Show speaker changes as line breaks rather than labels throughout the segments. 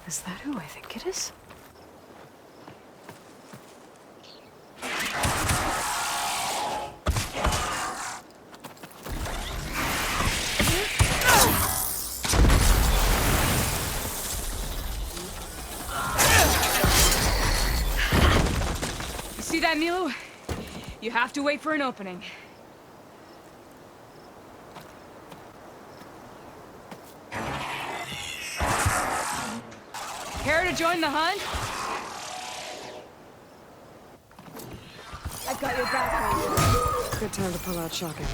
Is that who I think it is?
You see that, Milu? You have to wait for an opening. Care to join the hunt?
I've got your back, homie. Good time to pull out shock ammo.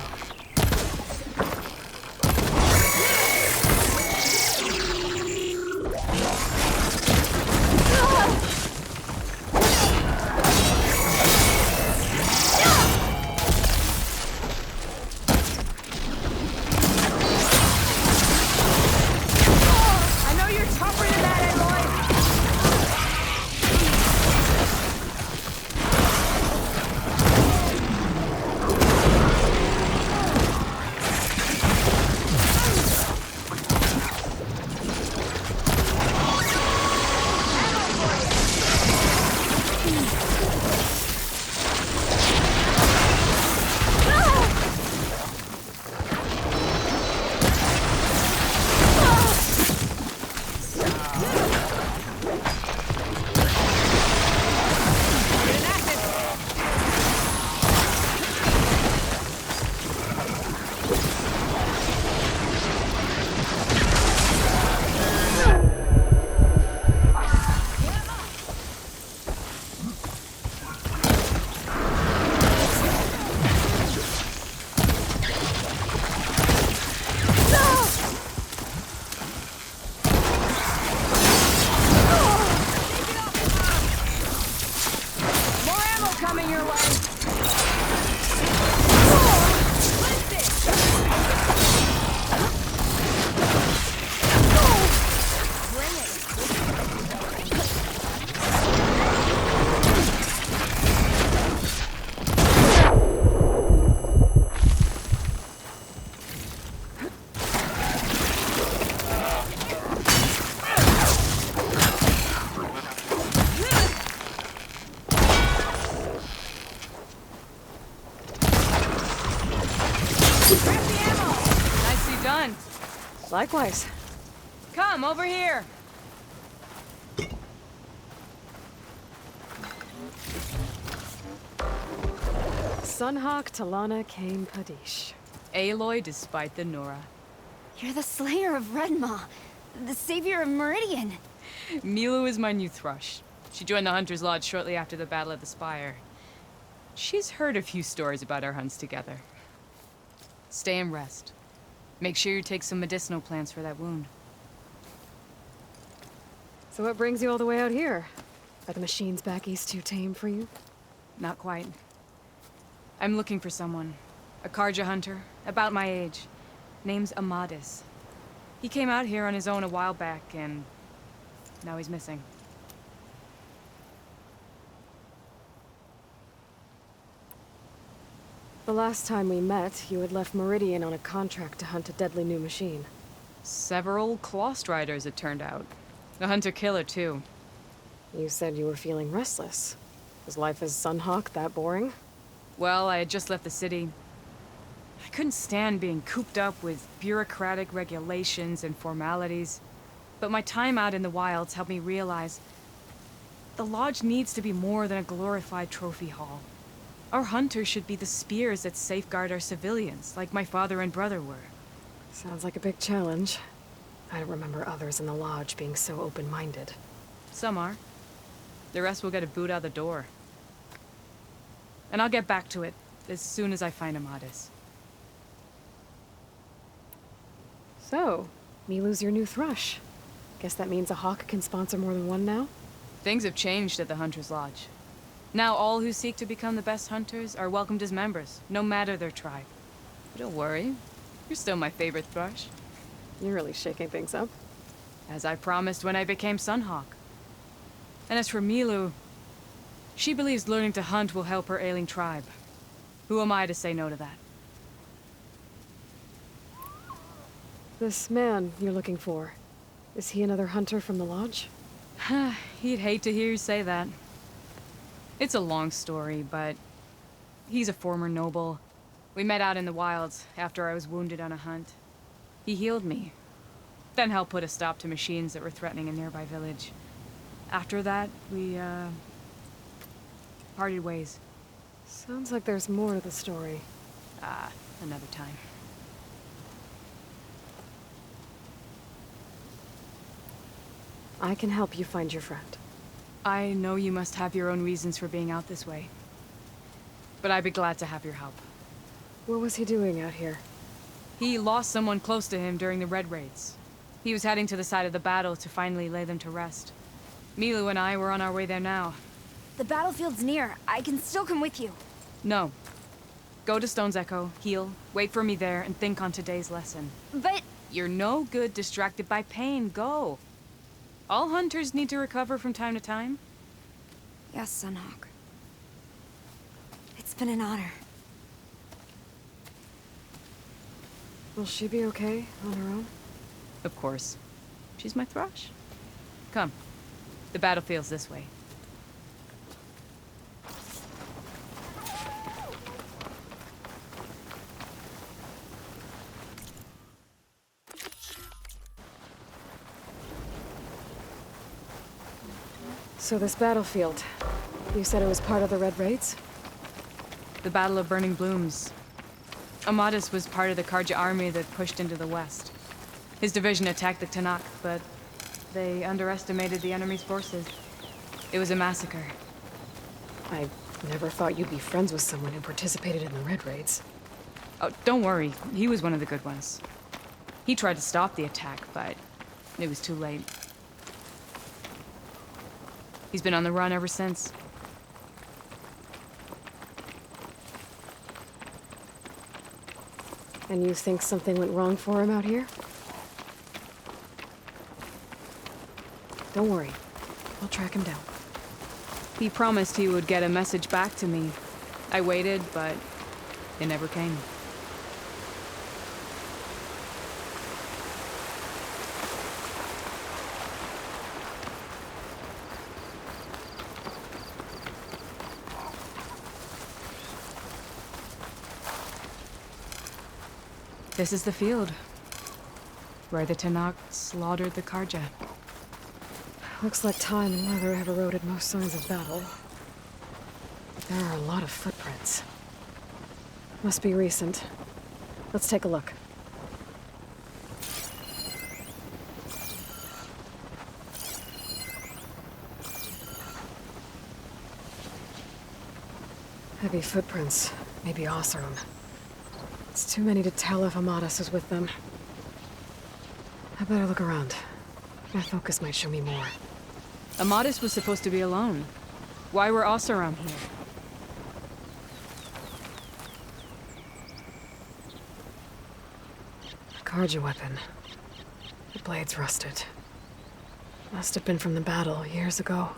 I know you're tougher than that, Aloy! Coming your way. Nicely done.
Likewise.
Come over here.
Sunhawk Talana Kane Padish.
Aloy despite the Nora.
You're the slayer of Redmaw, the savior of Meridian.
Milu is my new thrush. She joined the Hunter's Lodge shortly after the Battle of the Spire. She's heard a few stories about our hunts together. Stay and rest. Make sure you take some medicinal plants for that wound.
So what brings you all the way out here? Are the machines back east too tame for you?
Not quite. I'm looking for someone. A Karja hunter, about my age. Name's Amadis. He came out here on his own a while back, and now he's missing.
The last time we met, you had left Meridian on a contract to hunt a deadly new machine.
Several Clost Riders, it turned out. A hunter-killer, too.
You said you were feeling restless. Was life as Sunhawk that boring?
Well, I had just left the city. I couldn't stand being cooped up with bureaucratic regulations and formalities. But my time out in the wilds helped me realize the Lodge needs to be more than a glorified trophy hall. Our hunters should be the spears that safeguard our civilians, like my father and brother were.
Sounds like a big challenge. I don't remember others in the Lodge being so open-minded.
Some are. The rest will get a boot out the door. And I'll get back to it as soon as I find Amadis.
So, Milu's your new thrush. Guess that means a hawk can sponsor more than one now?
Things have changed at the Hunter's Lodge. Now all who seek to become the best hunters are welcomed as members, no matter their tribe. But don't worry, you're still my favorite thrush.
You're really shaking things up.
As I promised when I became Sunhawk. And as for Milu, she believes learning to hunt will help her ailing tribe. Who am I to say no to that?
This man you're looking for, is he another hunter from the Lodge?
He'd hate to hear you say that. It's a long story, but he's a former noble. We met out in the wilds after I was wounded on a hunt. He healed me, then helped put a stop to machines that were threatening a nearby village. After that, we, parted ways.
Sounds like there's more to the story.
Another time.
I can help you find your friend.
I know you must have your own reasons for being out this way, but I'd be glad to have your help.
What was he doing out here?
He lost someone close to him during the Red Raids. He was heading to the side of the battle to finally lay them to rest. Milu and I were on our way there now.
The battlefield's near. I can still come with you.
No. Go to Stone's Echo, heal, wait for me there, and think on today's lesson.
But...
You're no good distracted by pain. Go. All hunters need to recover from time to time.
Yes, Sunhawk. It's been an honor.
Will she be okay on her own?
Of course. She's my thrush. Come. The battlefield's this way.
So this battlefield, you said it was part of the Red Raids?
The Battle of Burning Blooms. Amadis was part of the Karja army that pushed into the west. His division attacked the Tanakh, but they underestimated the enemy's forces. It was a massacre.
I never thought you'd be friends with someone who participated in the Red Raids.
Oh, don't worry. He was one of the good ones. He tried to stop the attack, but it was too late. He's been on the run ever since.
And you think something went wrong for him out here? Don't worry. I'll track him down.
He promised he would get a message back to me. I waited, but it never came. This is the field, where the Tanakh slaughtered the Karja.
Looks like time and weather have eroded most signs of battle. There are a lot of footprints. Must be recent. Let's take a look. Heavy footprints. Maybe Oseram. It's too many to tell if Amadis is with them. I better look around. My focus might show me more.
Amadis was supposed to be alone. Why were Oseram here?
Karja weapon. The blade's rusted. Must have been from the battle years ago.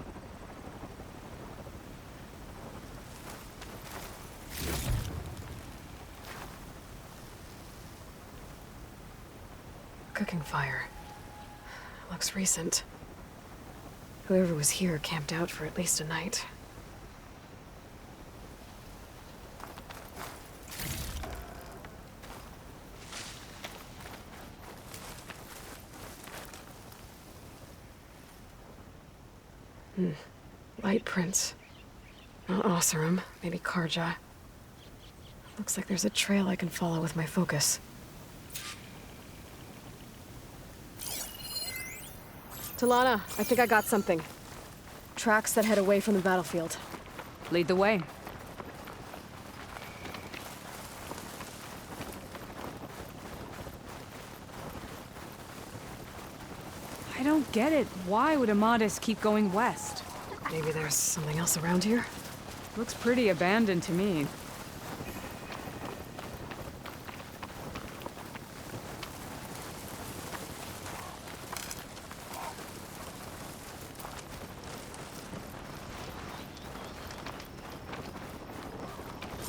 Cooking fire. Looks recent. Whoever was here camped out for at least a night. Light prints. Not Oseram, maybe Karja. Looks like there's a trail I can follow with my focus. Talana, I think I got something. Tracks that head away from the battlefield.
Lead the way. I don't get it. Why would Amadis keep going west?
Maybe there's something else around here?
Looks pretty abandoned to me.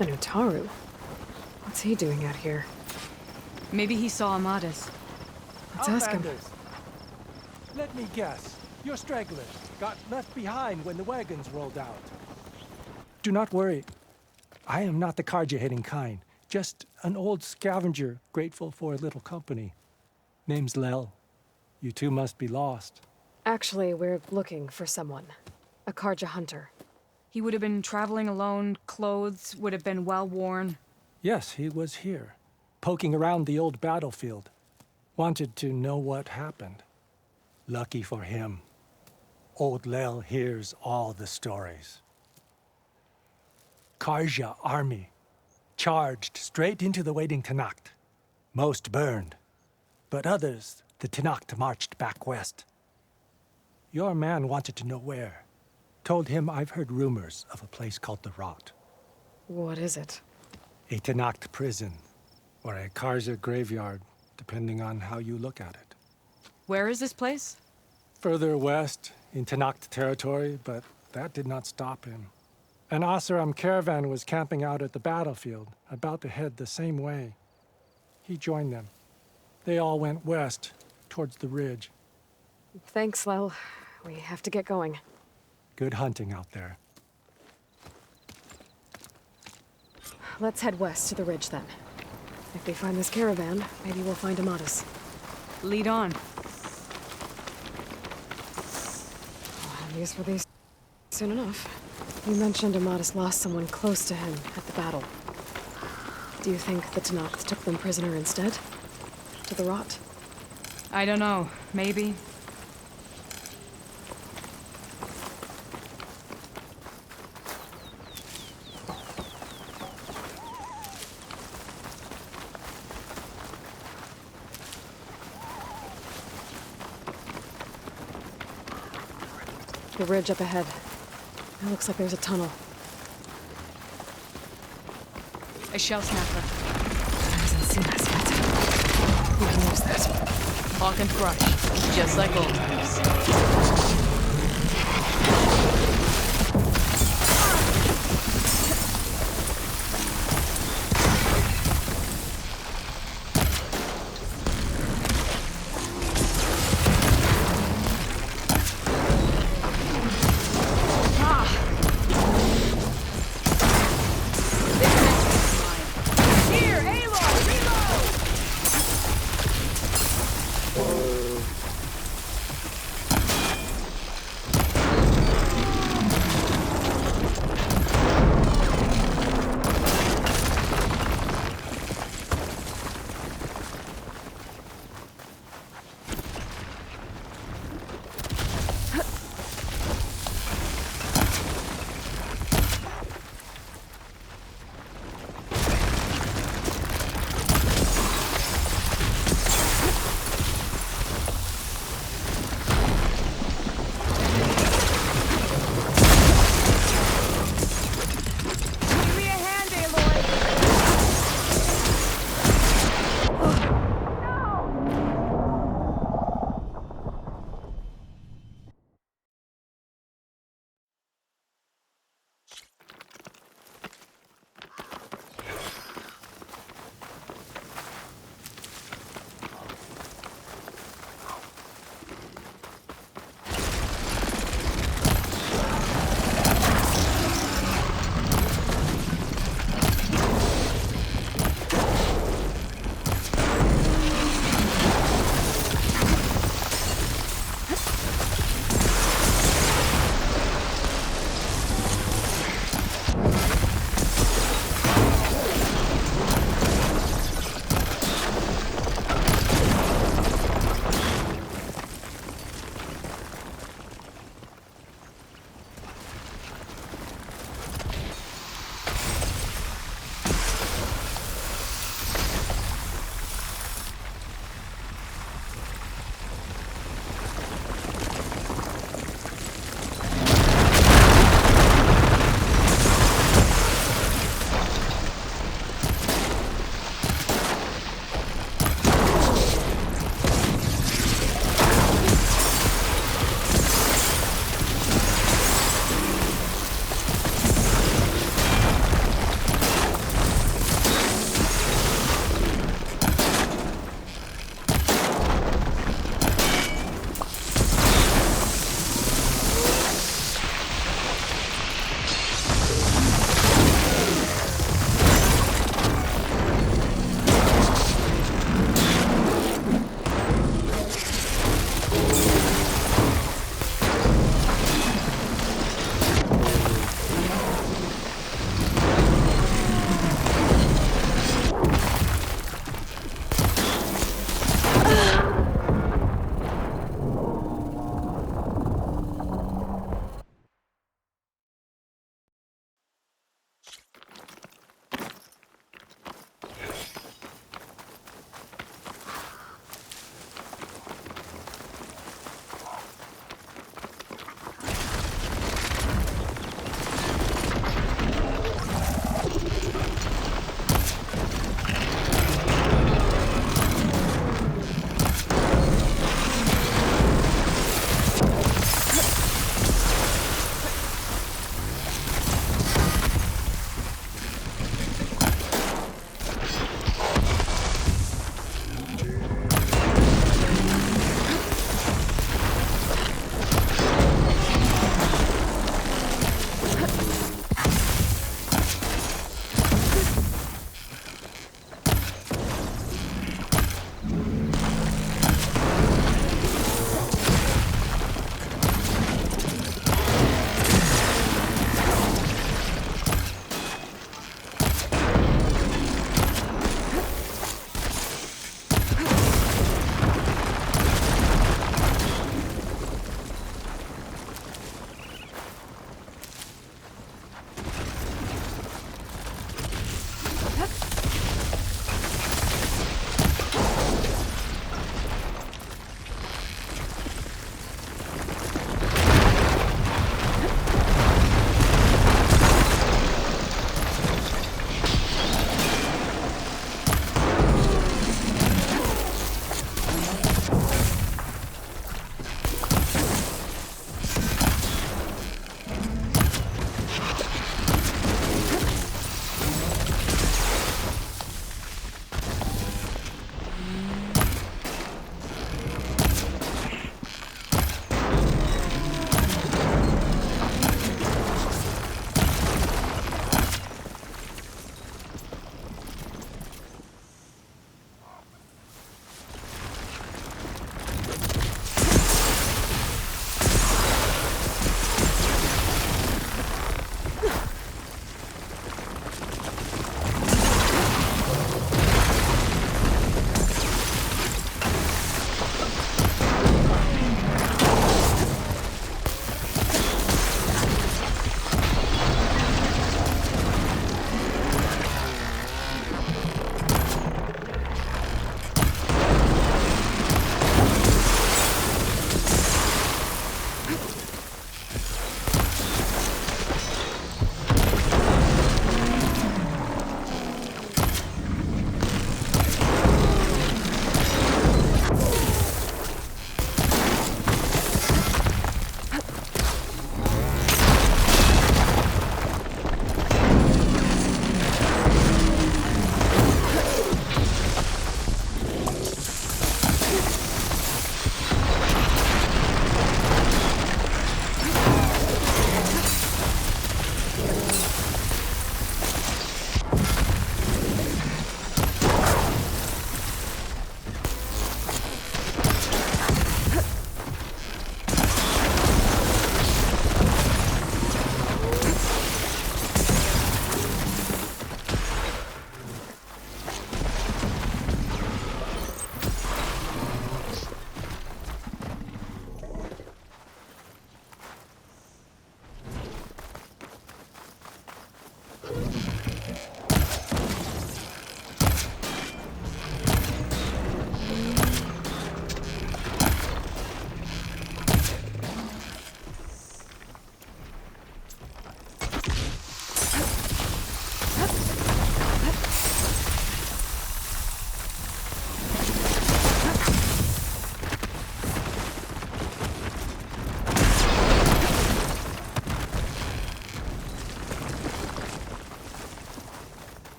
An Utaru? What's he doing out here?
Maybe he saw Amadis.
Let's ask him.
Outlanders. Let me guess. Your stragglers got left behind when the wagons rolled out. Do not worry. I am not the carja-hitting kind. Just an old scavenger grateful for a little company. Name's Lel. You two must be lost.
Actually, we're looking for someone. A Karja hunter.
He would have been traveling alone, clothes would have been well worn.
Yes, he was here, poking around the old battlefield. Wanted to know what happened. Lucky for him, old Lel hears all the stories. Karja army charged straight into the waiting Tanacht. Most burned, but others, the Tanacht marched back west. Your man wanted to know where. Told him I've heard rumors of a place called the Rot.
What is it?
A Tanacht prison, or a Karja graveyard, depending on how you look at it.
Where is this place?
Further west, in Tanacht territory, but that did not stop him. An Oseram caravan was camping out at the battlefield, about to head the same way. He joined them. They all went west, towards the ridge.
Thanks, Lel. We have to get going.
Good hunting out there.
Let's head west to the ridge, then. If we find this caravan, maybe we'll find Amatus.
Lead on.
I'll have use for these soon enough. You mentioned Amatus lost someone close to him at the battle. Do you think the Tanacht took them prisoner instead? To the Rot?
I don't know. Maybe.
The ridge up ahead. It looks like there's a tunnel.
A shell snapper.
Hasn't seen us yet. We can use that.
Hawk and crush. Just like old times.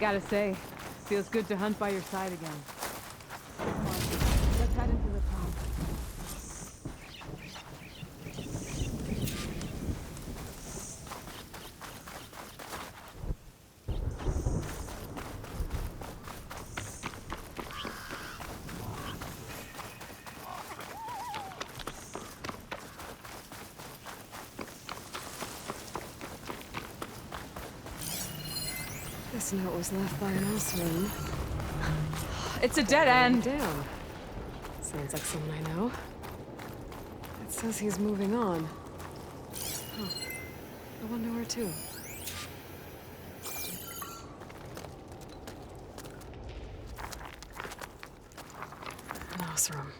gotta say, feels good to hunt by your side again. Come on, let's head into the town.
This note was left by an Osman.
It's a dead end.
Down. Sounds like someone I know. It says he's moving on. Huh. I wonder where to. An Osram.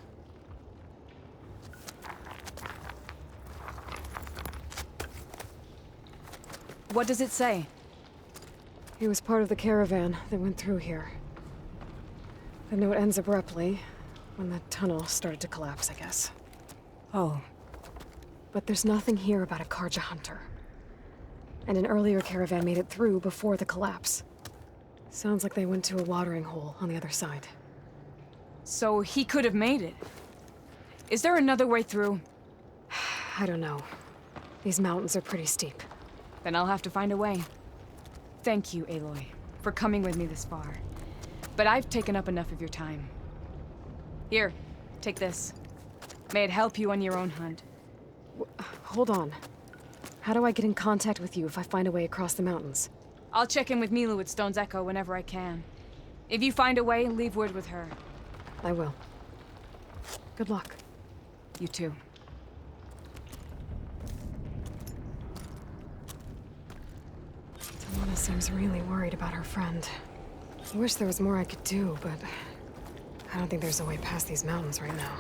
What does it say?
He was part of the caravan that went through here. The note ends abruptly, when the tunnel started to collapse, I guess.
Oh.
But there's nothing here about a Karja hunter. And an earlier caravan made it through before the collapse. Sounds like they went to a watering hole on the other side.
So he could have made it. Is there another way through?
I don't know. These mountains are pretty steep.
Then I'll have to find a way. Thank you, Aloy, for coming with me this far. But I've taken up enough of your time. Here, take this. May it help you on your own hunt.
Hold on. How do I get in contact with you if I find a way across the mountains?
I'll check in with Milu at Stone's Echo whenever I can. If you find a way, leave word with her.
I will. Good luck.
You too.
Tamana seems really worried about her friend. I wish there was more I could do, but I don't think there's a way past these mountains right now.